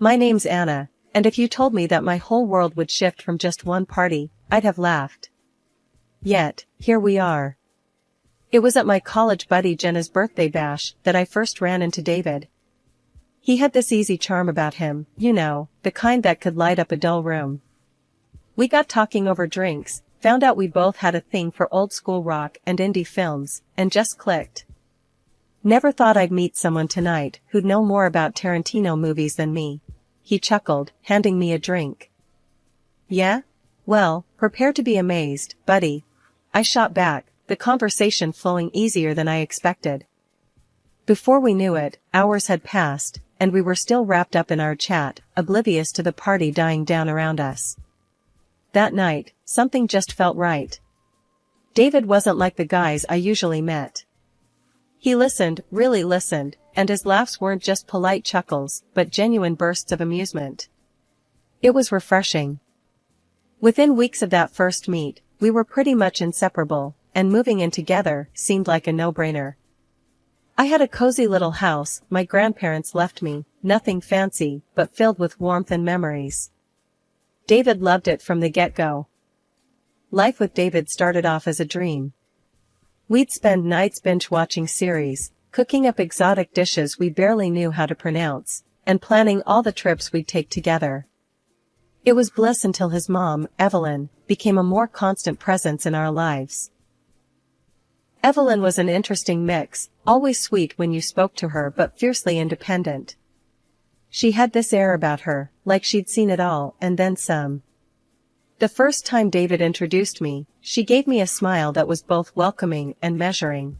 My name's Anna, and if you told me that my whole world would shift from just one party, I'd have laughed. Yet, here we are. It was at my college buddy Jenna's birthday bash that I first ran into David. He had this easy charm about him, you know, the kind that could light up a dull room. We got talking over drinks, found out we both had a thing for old school rock and indie films, and just clicked. Never thought I'd meet someone tonight who'd know more about Tarantino movies than me. He chuckled, handing me a drink. Yeah? Well, prepare to be amazed, buddy. I shot back, the conversation flowing easier than I expected. Before we knew it, hours had passed, and we were still wrapped up in our chat, oblivious to the party dying down around us. That night, something just felt right. David wasn't like the guys I usually met. He listened, really listened, and his laughs weren't just polite chuckles, but genuine bursts of amusement. It was refreshing. Within weeks of that first meet, we were pretty much inseparable, and moving in together seemed like a no-brainer. I had a cozy little house my grandparents left me, nothing fancy, but filled with warmth and memories. David loved it from the get-go. Life with David started off as a dream. We'd spend nights binge-watching series, cooking up exotic dishes we barely knew how to pronounce, and planning all the trips we'd take together. It was bliss until his mom, Evelyn, became a more constant presence in our lives. Evelyn was an interesting mix, always sweet when you spoke to her but fiercely independent. She had this air about her, like she'd seen it all and then some. The first time David introduced me, she gave me a smile that was both welcoming and measuring.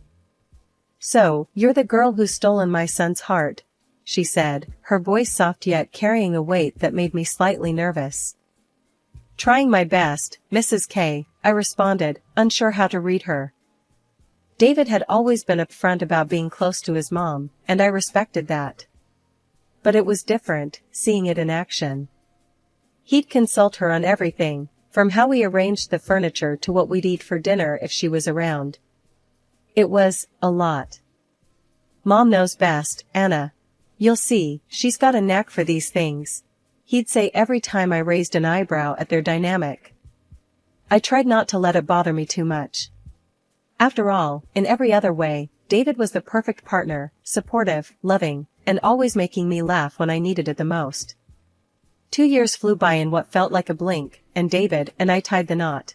"So, you're the girl who's stolen my son's heart," she said, her voice soft yet carrying a weight that made me slightly nervous. "Trying my best, Mrs. K," I responded, unsure how to read her. David had always been upfront about being close to his mom, and I respected that. But it was different, seeing it in action. He'd consult her on everything, from how we arranged the furniture to what we'd eat for dinner if she was around. It was a lot. "Mom knows best, Anna. You'll see, she's got a knack for these things," he'd say every time I raised an eyebrow at their dynamic. I tried not to let it bother me too much. After all, in every other way, David was the perfect partner, supportive, loving, and always making me laugh when I needed it the most. 2 years flew by in what felt like a blink, and David and I tied the knot.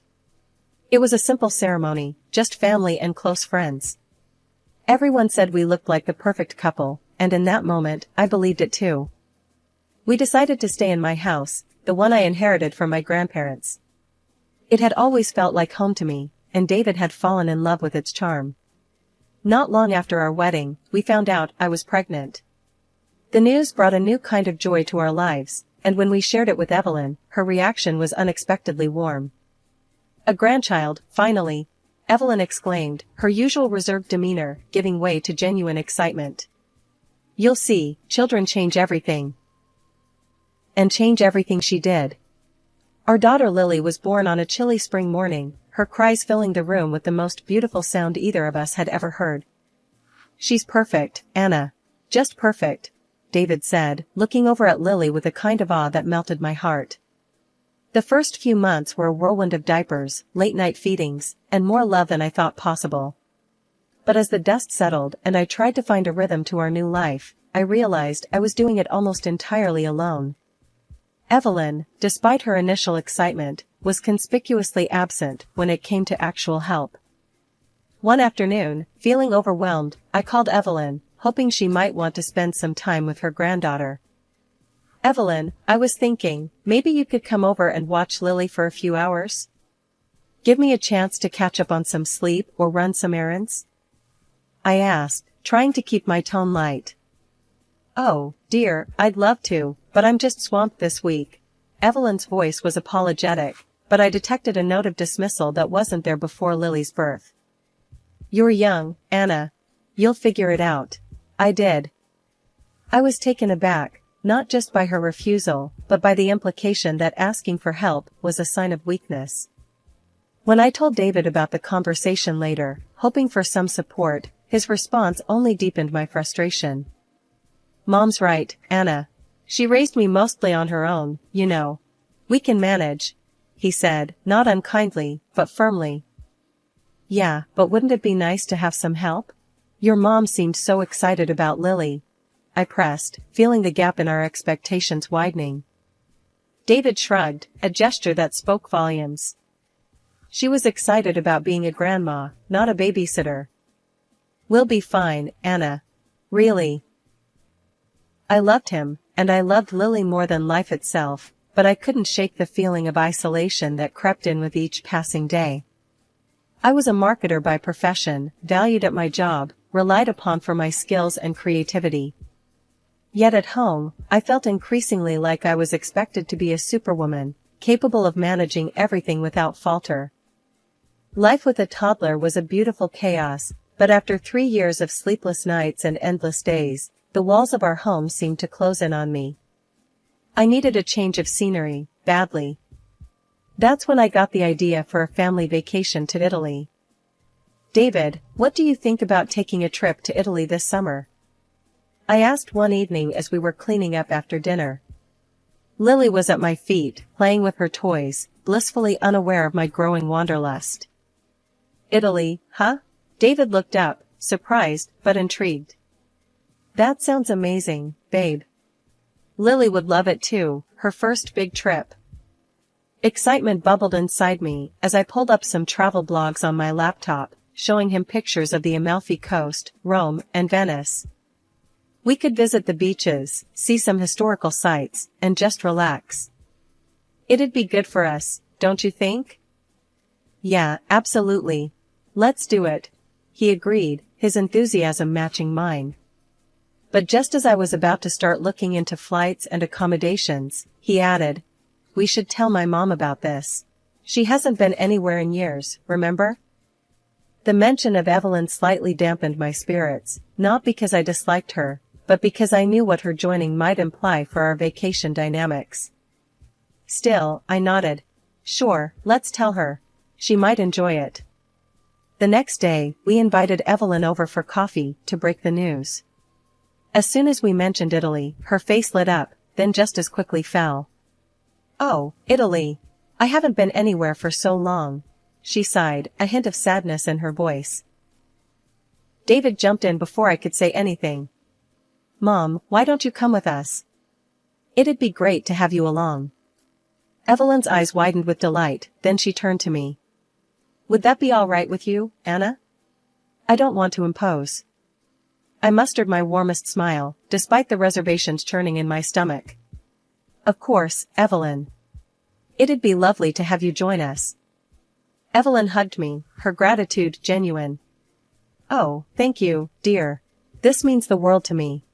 It was a simple ceremony, just family and close friends. Everyone said we looked like the perfect couple, and in that moment, I believed it too. We decided to stay in my house, the one I inherited from my grandparents. It had always felt like home to me, and David had fallen in love with its charm. Not long after our wedding, we found out I was pregnant. The news brought a new kind of joy to our lives, and when we shared it with Evelyn, her reaction was unexpectedly warm. "A grandchild, finally," Evelyn exclaimed, her usual reserved demeanor giving way to genuine excitement. "You'll see, children change everything." And change everything she did. Our daughter Lily was born on a chilly spring morning, her cries filling the room with the most beautiful sound either of us had ever heard. "She's perfect, Anna. Just perfect," David said, looking over at Lily with a kind of awe that melted my heart. The first few months were a whirlwind of diapers, late-night feedings, and more love than I thought possible. But as the dust settled and I tried to find a rhythm to our new life, I realized I was doing it almost entirely alone. Evelyn, despite her initial excitement, was conspicuously absent when it came to actual help. One afternoon, feeling overwhelmed, I called Evelyn, hoping she might want to spend some time with her granddaughter. "Evelyn, I was thinking, maybe you could come over and watch Lily for a few hours? Give me a chance to catch up on some sleep or run some errands?" I asked, trying to keep my tone light. "Oh, dear, I'd love to, but I'm just swamped this week." Evelyn's voice was apologetic, but I detected a note of dismissal that wasn't there before Lily's birth. "You're young, Anna. You'll figure it out." I did. I was taken aback, not just by her refusal, but by the implication that asking for help was a sign of weakness. When I told David about the conversation later, hoping for some support, his response only deepened my frustration. "Mom's right, Anna. She raised me mostly on her own, you know. We can manage, he said, not unkindly, but firmly. Yeah, but wouldn't it be nice to have some help? Your mom seemed so excited about Lily, I pressed, feeling the gap in our expectations widening. David shrugged, a gesture that spoke volumes. She was excited about being a grandma, not a babysitter. We'll be fine, Anna. Really. I loved him, and I loved Lily more than life itself, but I couldn't shake the feeling of isolation that crept in with each passing day. I was a marketer by profession, valued at my job, relied upon for my skills and creativity. Yet at home, I felt increasingly like I was expected to be a superwoman, capable of managing everything without falter. Life with a toddler was a beautiful chaos, but after 3 years of sleepless nights and endless days, the walls of our home seemed to close in on me. I needed a change of scenery, badly. That's when I got the idea for a family vacation to Italy. David, what do you think about taking a trip to Italy this summer? I asked one evening as we were cleaning up after dinner. Lily was at my feet, playing with her toys, blissfully unaware of my growing wanderlust. Italy, huh? David looked up, surprised, but intrigued. That sounds amazing, babe. Lily would love it too, her first big trip. Excitement bubbled inside me as I pulled up some travel blogs on my laptop, showing him pictures of the Amalfi Coast, Rome, and Venice. We could visit the beaches, see some historical sites, and just relax. It'd be good for us, don't you think? Yeah, absolutely. Let's do it, he agreed, his enthusiasm matching mine. But just as I was about to start looking into flights and accommodations, he added, we should tell my mom about this. She hasn't been anywhere in years, remember? The mention of Evelyn slightly dampened my spirits, not because I disliked her, but because I knew what her joining might imply for our vacation dynamics. Still, I nodded. Sure, let's tell her. She might enjoy it. The next day, we invited Evelyn over for coffee to break the news. As soon as we mentioned Italy, her face lit up, then just as quickly fell. Oh, Italy. I haven't been anywhere for so long. She sighed, a hint of sadness in her voice. David jumped in before I could say anything. Mom, why don't you come with us? It'd be great to have you along. Evelyn's eyes widened with delight, then she turned to me. Would that be all right with you, Anna? I don't want to impose. I mustered my warmest smile, despite the reservations churning in my stomach. Of course, Evelyn. It'd be lovely to have you join us. Evelyn hugged me, her gratitude genuine. Oh, thank you, dear. This means the world to me.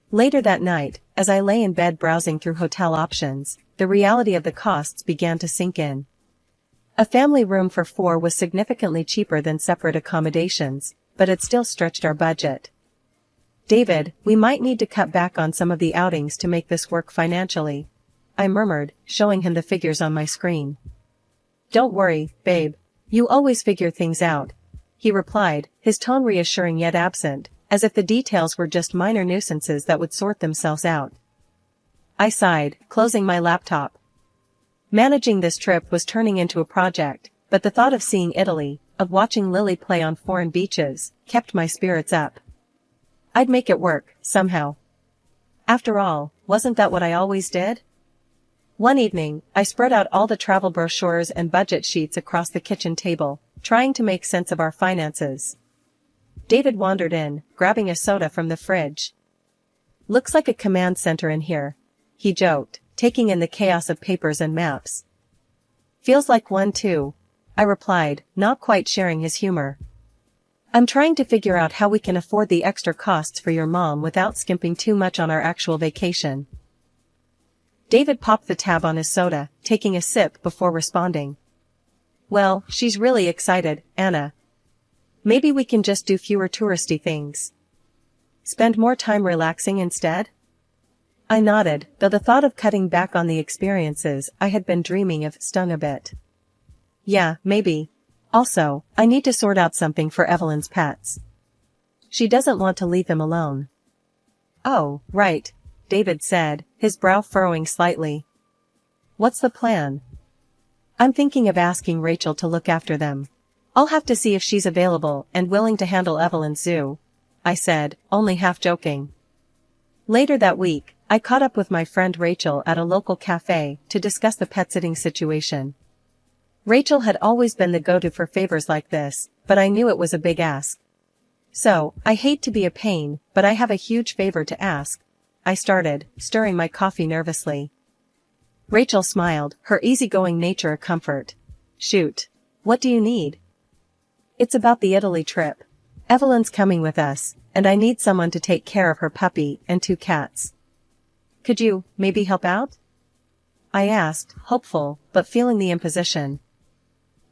Later that night, as I lay in bed browsing through hotel options, the reality of the costs began to sink in. A family room for 4 was significantly cheaper than separate accommodations, but it still stretched our budget. David, we might need to cut back on some of the outings to make this work financially, I murmured, showing him the figures on my screen. Don't worry, babe. You always figure things out, he replied, his tone reassuring yet absent, as if the details were just minor nuisances that would sort themselves out. I sighed, closing my laptop. Managing this trip was turning into a project, but the thought of seeing Italy, of watching Lily play on foreign beaches, kept my spirits up. I'd make it work, somehow. After all, wasn't that what I always did? One evening, I spread out all the travel brochures and budget sheets across the kitchen table, trying to make sense of our finances. David wandered in, grabbing a soda from the fridge. Looks like a command center in here, he joked, taking in the chaos of papers and maps. Feels like one too, I replied, not quite sharing his humor. I'm trying to figure out how we can afford the extra costs for your mom without skimping too much on our actual vacation. David popped the tab on his soda, taking a sip before responding. Well, she's really excited, Anna. Maybe we can just do fewer touristy things. Spend more time relaxing instead? I nodded, though the thought of cutting back on the experiences I had been dreaming of stung a bit. Yeah, maybe. Also, I need to sort out something for Evelyn's pets. She doesn't want to leave them alone. Oh, right. David said, his brow furrowing slightly. What's the plan? I'm thinking of asking Rachel to look after them. I'll have to see if she's available and willing to handle Evelyn's zoo, I said, only half joking. Later that week, I caught up with my friend Rachel at a local cafe to discuss the pet sitting situation. Rachel had always been the go-to for favors like this, but I knew it was a big ask. So, I hate to be a pain, but I have a huge favor to ask, I started, stirring my coffee nervously. Rachel smiled, her easygoing nature a comfort. Shoot. What do you need? It's about the Italy trip. Evelyn's coming with us, and I need someone to take care of her puppy and 2 cats. Could you, maybe help out? I asked, hopeful, but feeling the imposition.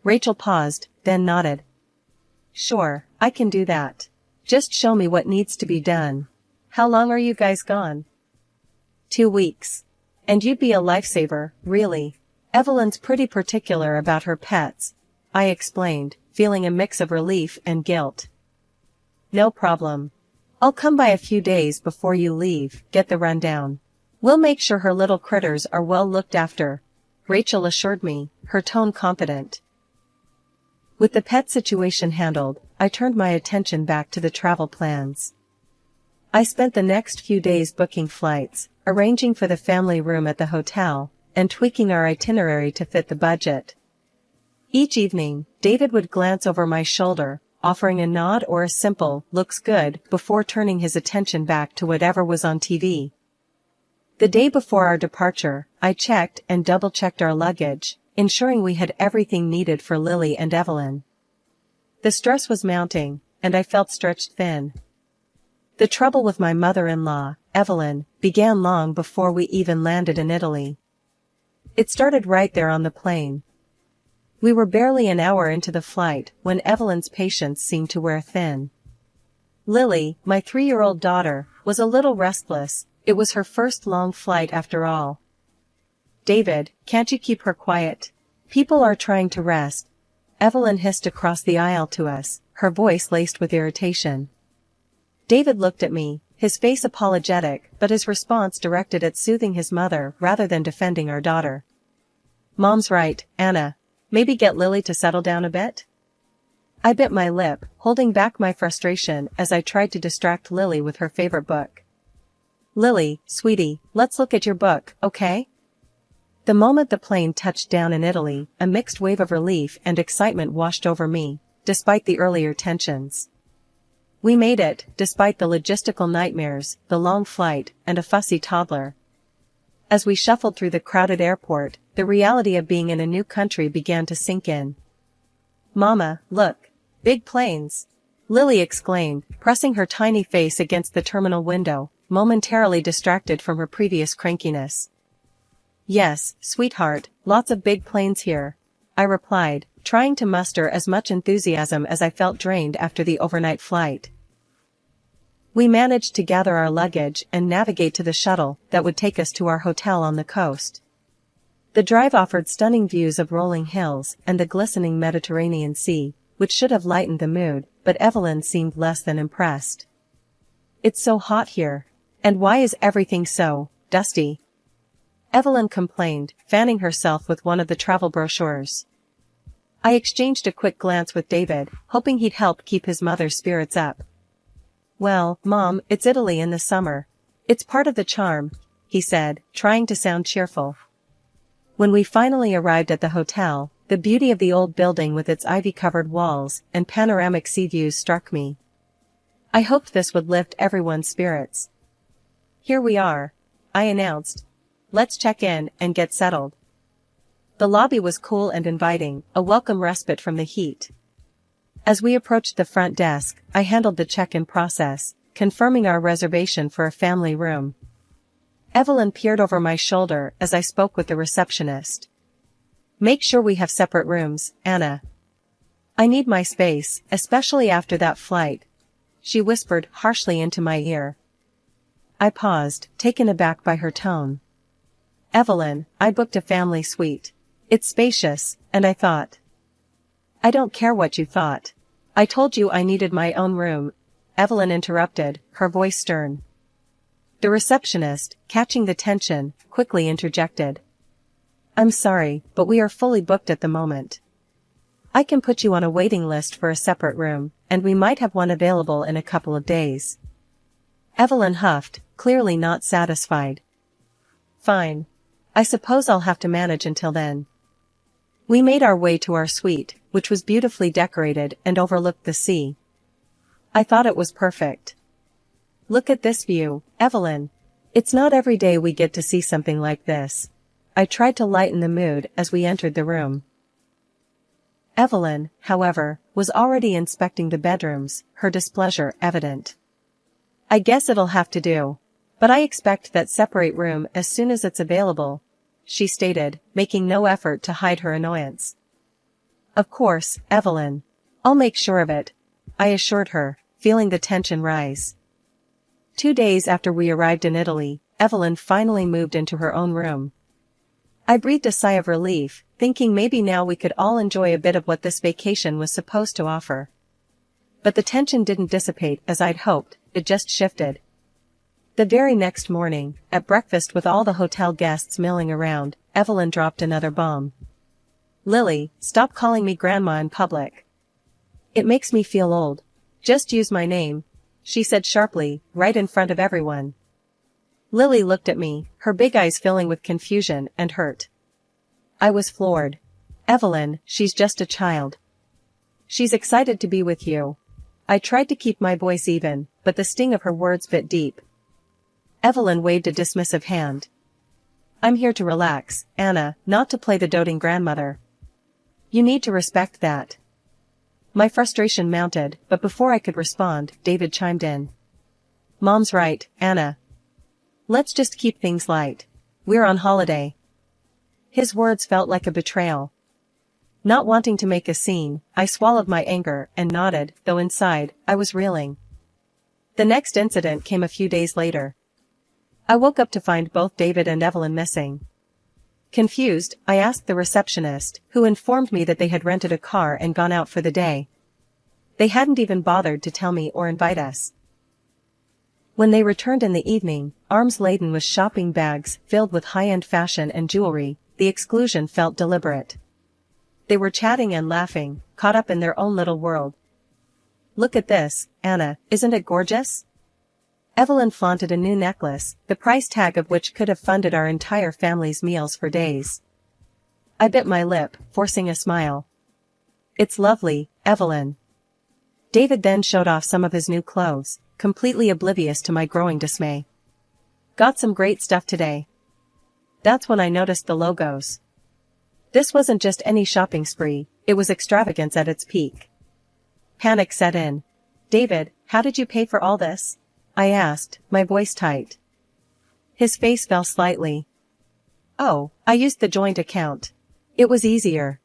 Rachel paused, then nodded. Sure, I can do that. Just show me what needs to be done. How long are you guys gone? 2 weeks. And you'd be a lifesaver, really. Evelyn's pretty particular about her pets, I explained, feeling a mix of relief and guilt. No problem. I'll come by a few days before you leave, get the rundown. We'll make sure her little critters are well looked after, Rachel assured me, her tone confident. With the pet situation handled, I turned my attention back to the travel plans. I spent the next few days booking flights, arranging for the family room at the hotel, and tweaking our itinerary to fit the budget. Each evening, David would glance over my shoulder, offering a nod or a simple, looks good, before turning his attention back to whatever was on TV. The day before our departure, I checked and double-checked our luggage, ensuring we had everything needed for Lily and Evelyn. The stress was mounting, and I felt stretched thin. The trouble with my mother-in-law, Evelyn, began long before we even landed in Italy. It started right there on the plane. We were barely an hour into the flight when Evelyn's patience seemed to wear thin. Lily, my 3-year-old daughter, was a little restless. It was her first long flight after all. David, can't you keep her quiet? People are trying to rest. Evelyn hissed across the aisle to us, her voice laced with irritation. David looked at me, his face apologetic, but his response directed at soothing his mother rather than defending our daughter. Mom's right, Anna. Maybe get Lily to settle down a bit? I bit my lip, holding back my frustration as I tried to distract Lily with her favorite book. Lily, sweetie, let's look at your book, okay? The moment the plane touched down in Italy, a mixed wave of relief and excitement washed over me, despite the earlier tensions. We made it, despite the logistical nightmares, the long flight, and a fussy toddler. As we shuffled through the crowded airport, the reality of being in a new country began to sink in. Mama, look. Big planes! Lily exclaimed, pressing her tiny face against the terminal window, momentarily distracted from her previous crankiness. Yes, sweetheart, lots of big planes here, I replied, trying to muster as much enthusiasm as I felt drained after the overnight flight. We managed to gather our luggage and navigate to the shuttle that would take us to our hotel on the coast. The drive offered stunning views of rolling hills and the glistening Mediterranean Sea, which should have lightened the mood, but Evelyn seemed less than impressed. It's so hot here. And why is everything so dusty? Evelyn complained, fanning herself with one of the travel brochures. I exchanged a quick glance with David, hoping he'd help keep his mother's spirits up. Well, Mom, it's Italy in the summer. It's part of the charm, he said, trying to sound cheerful. When we finally arrived at the hotel, the beauty of the old building with its ivy-covered walls and panoramic sea views struck me. I hoped this would lift everyone's spirits. Here we are, I announced. Let's check in and get settled. The lobby was cool and inviting, a welcome respite from the heat. As we approached the front desk, I handled the check-in process, confirming our reservation for a family room. Evelyn peered over my shoulder as I spoke with the receptionist. Make sure we have separate rooms, Anna. I need my space, especially after that flight, she whispered harshly into my ear. I paused, taken aback by her tone. Evelyn, I booked a family suite. It's spacious, and I thought. I don't care what you thought. I told you I needed my own room, Evelyn interrupted, her voice stern. The receptionist, catching the tension, quickly interjected. I'm sorry, but we are fully booked at the moment. I can put you on a waiting list for a separate room, and we might have one available in a couple of days. Evelyn huffed, clearly not satisfied. Fine. I suppose I'll have to manage until then. We made our way to our suite, which was beautifully decorated and overlooked the sea. I thought it was perfect. Look at this view, Evelyn. It's not every day we get to see something like this. I tried to lighten the mood as we entered the room. Evelyn, however, was already inspecting the bedrooms, her displeasure evident. I guess it'll have to do. But I expect that separate room as soon as it's available, she stated, making no effort to hide her annoyance. Of course, Evelyn. I'll make sure of it, I assured her, feeling the tension rise. 2 days after we arrived in Italy, Evelyn finally moved into her own room. I breathed a sigh of relief, thinking maybe now we could all enjoy a bit of what this vacation was supposed to offer. But the tension didn't dissipate as I'd hoped, it just shifted. The very next morning, at breakfast with all the hotel guests milling around, Evelyn dropped another bomb. Lily, stop calling me grandma in public. It makes me feel old. Just use my name, she said sharply, right in front of everyone. Lily looked at me, her big eyes filling with confusion and hurt. I was floored. Evelyn, she's just a child. She's excited to be with you. I tried to keep my voice even, but the sting of her words bit deep. Evelyn waved a dismissive hand. I'm here to relax, Anna, not to play the doting grandmother. You need to respect that. My frustration mounted, but before I could respond, David chimed in. Mom's right, Anna. Let's just keep things light. We're on holiday. His words felt like a betrayal. Not wanting to make a scene, I swallowed my anger and nodded, though inside, I was reeling. The next incident came a few days later. I woke up to find both David and Evelyn missing. Confused, I asked the receptionist, who informed me that they had rented a car and gone out for the day. They hadn't even bothered to tell me or invite us. When they returned in the evening, arms laden with shopping bags filled with high-end fashion and jewelry, the exclusion felt deliberate. They were chatting and laughing, caught up in their own little world. Look at this, Anna, isn't it gorgeous? Evelyn flaunted a new necklace, the price tag of which could have funded our entire family's meals for days. I bit my lip, forcing a smile. It's lovely, Evelyn. David then showed off some of his new clothes, completely oblivious to my growing dismay. Got some great stuff today. That's when I noticed the logos. This wasn't just any shopping spree, it was extravagance at its peak. Panic set in. David, how did you pay for all this? I asked, my voice tight. His face fell slightly. Oh, I used the joint account. It was easier.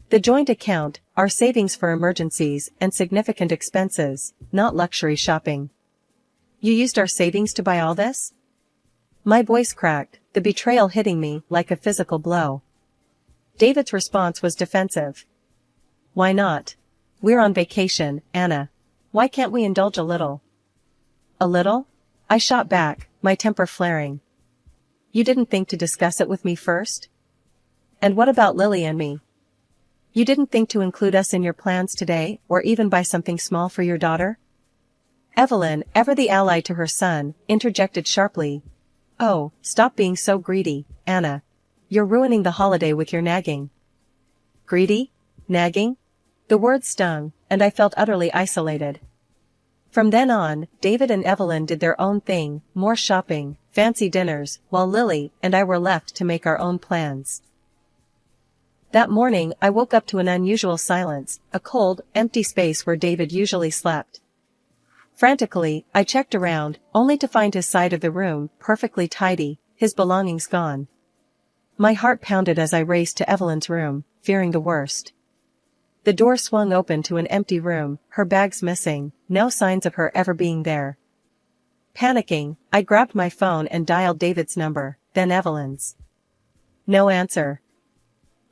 The joint account, our savings for emergencies and significant expenses, not luxury shopping. You used our savings to buy all this? My voice cracked, the betrayal hitting me like a physical blow. David's response was defensive. Why not? We're on vacation, Anna. Why can't we indulge a little? A little? I shot back, my temper flaring. You didn't think to discuss it with me first? And what about Lily and me? You didn't think to include us in your plans today, or even buy something small for your daughter? Evelyn, ever the ally to her son, interjected sharply. Oh, stop being so greedy, Anna. You're ruining the holiday with your nagging. Greedy? Nagging? The words stung, and I felt utterly isolated. From then on, David and Evelyn did their own thing, more shopping, fancy dinners, while Lily and I were left to make our own plans. That morning I woke up to an unusual silence, a cold, empty space where David usually slept. Frantically, I checked around, only to find his side of the room perfectly tidy, his belongings gone. My heart pounded as I raced to Evelyn's room, fearing the worst. The door swung open to an empty room, her bags missing, no signs of her ever being there. Panicking, I grabbed my phone and dialed David's number, then Evelyn's. No answer.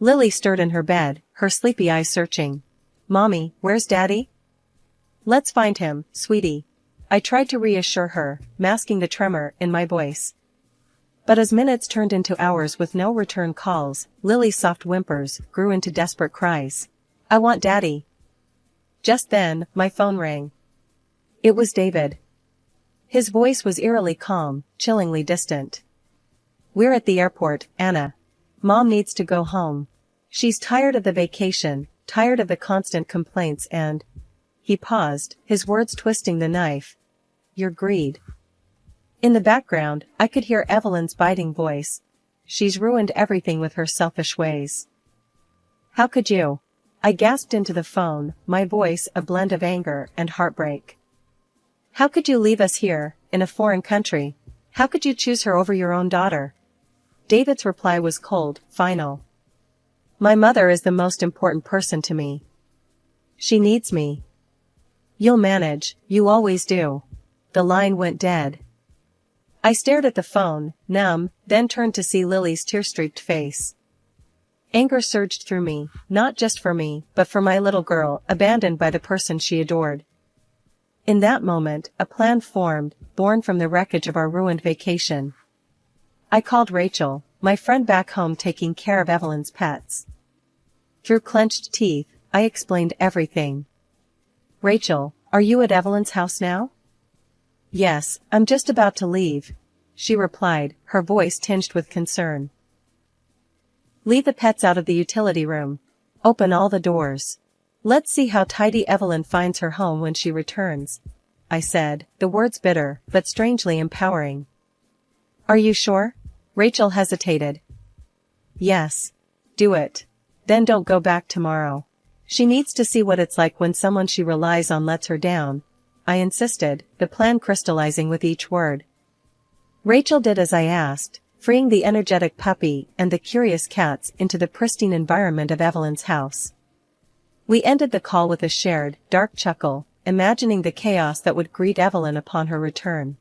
Lily stirred in her bed, her sleepy eyes searching. Mommy, where's Daddy? Let's find him, sweetie. I tried to reassure her, masking the tremor in my voice. But as minutes turned into hours with no return calls, Lily's soft whimpers grew into desperate cries. "I want Daddy." Just then, my phone rang. It was David. His voice was eerily calm, chillingly distant. "We're at the airport, Anna. Mom needs to go home. She's tired of the vacation, tired of the constant complaints and—" He paused, his words twisting the knife. "Your greed." In the background, I could hear Evelyn's biting voice. "She's ruined everything with her selfish ways." "How could you?" I gasped into the phone, my voice a blend of anger and heartbreak. "How could you leave us here, in a foreign country? How could you choose her over your own daughter?" David's reply was cold, final. "My mother is the most important person to me. She needs me." "You'll manage, you always do." The line went dead. I stared at the phone, numb, then turned to see Lily's tear-streaked face. Anger surged through me, not just for me, but for my little girl, abandoned by the person she adored. In that moment, a plan formed, born from the wreckage of our ruined vacation. I called Rachel, my friend back home taking care of Evelyn's pets. Through clenched teeth, I explained everything. "Rachel, are you at Evelyn's house now?" "Yes, I'm just about to leave," she replied, her voice tinged with concern. "Leave the pets out of the utility room. Open all the doors. Let's see how tidy Evelyn finds her home when she returns," I said, the words bitter, but strangely empowering. "Are you sure?" Rachel hesitated. "Yes. Do it. Then don't go back tomorrow. She needs to see what it's like when someone she relies on lets her down," I insisted, the plan crystallizing with each word. Rachel did as I asked, freeing the energetic puppy and the curious cats into the pristine environment of Evelyn's house. We ended the call with a shared, dark chuckle, imagining the chaos that would greet Evelyn upon her return.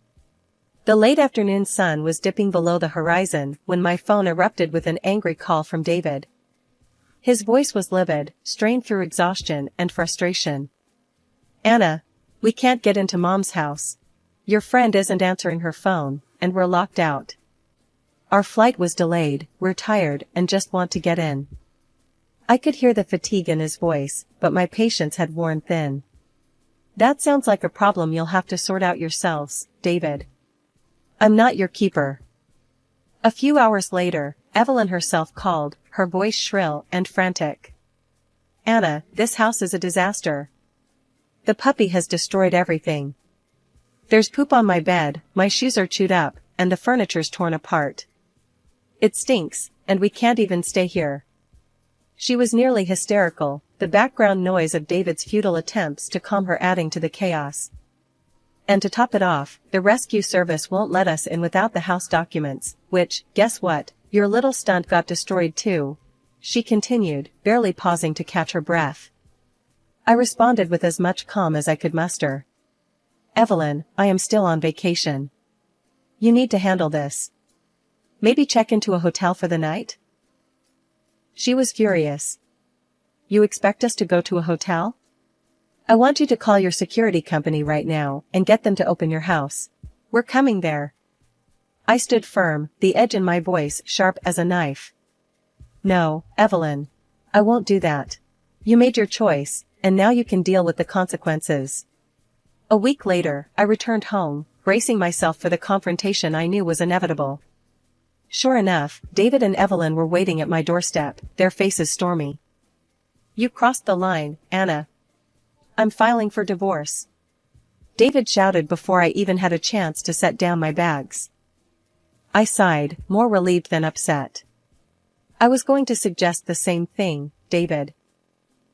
The late afternoon sun was dipping below the horizon when my phone erupted with an angry call from David. His voice was livid, strained through exhaustion and frustration. "Anna, we can't get into Mom's house. Your friend isn't answering her phone, and we're locked out. Our flight was delayed, we're tired and just want to get in." I could hear the fatigue in his voice, but my patience had worn thin. "That sounds like a problem you'll have to sort out yourselves, David. I'm not your keeper." A few hours later, Evelyn herself called, her voice shrill and frantic. "Anna, this house is a disaster. The puppy has destroyed everything. There's poop on my bed, my shoes are chewed up, and the furniture's torn apart. It stinks, and we can't even stay here." She was nearly hysterical, the background noise of David's futile attempts to calm her adding to the chaos. "And to top it off, the rescue service won't let us in without the house documents, which, guess what, your little stunt got destroyed too," she continued, barely pausing to catch her breath. I responded with as much calm as I could muster. "Evelyn, I am still on vacation. You need to handle this. Maybe check into a hotel for the night?" She was furious. "You expect us to go to a hotel? I want you to call your security company right now and get them to open your house. We're coming there." I stood firm, the edge in my voice sharp as a knife. "No, Evelyn. I won't do that. You made your choice, and now you can deal with the consequences." A week later, I returned home, bracing myself for the confrontation I knew was inevitable. Sure enough, David and Evelyn were waiting at my doorstep, their faces stormy. "You crossed the line, Anna. I'm filing for divorce," David shouted before I even had a chance to set down my bags. I sighed, more relieved than upset. "I was going to suggest the same thing, David."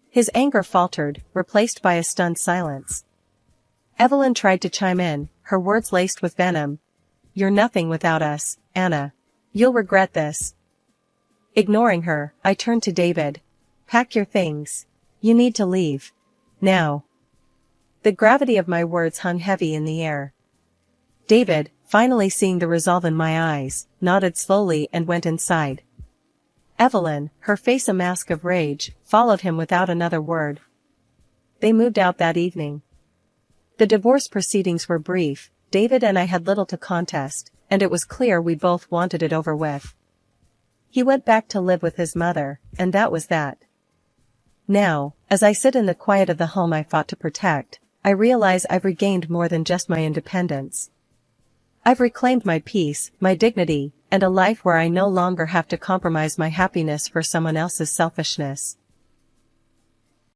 His anger faltered, replaced by a stunned silence. Evelyn tried to chime in, her words laced with venom. "You're nothing without us, Anna. You'll regret this." Ignoring her, I turned to David. "Pack your things. You need to leave. Now." The gravity of my words hung heavy in the air. David, finally seeing the resolve in my eyes, nodded slowly and went inside. Evelyn, her face a mask of rage, followed him without another word. They moved out that evening. The divorce proceedings were brief. David and I had little to contest, and it was clear we both wanted it over with. He went back to live with his mother, and that was that. Now, as I sit in the quiet of the home I fought to protect, I realize I've regained more than just my independence. I've reclaimed my peace, my dignity, and a life where I no longer have to compromise my happiness for someone else's selfishness.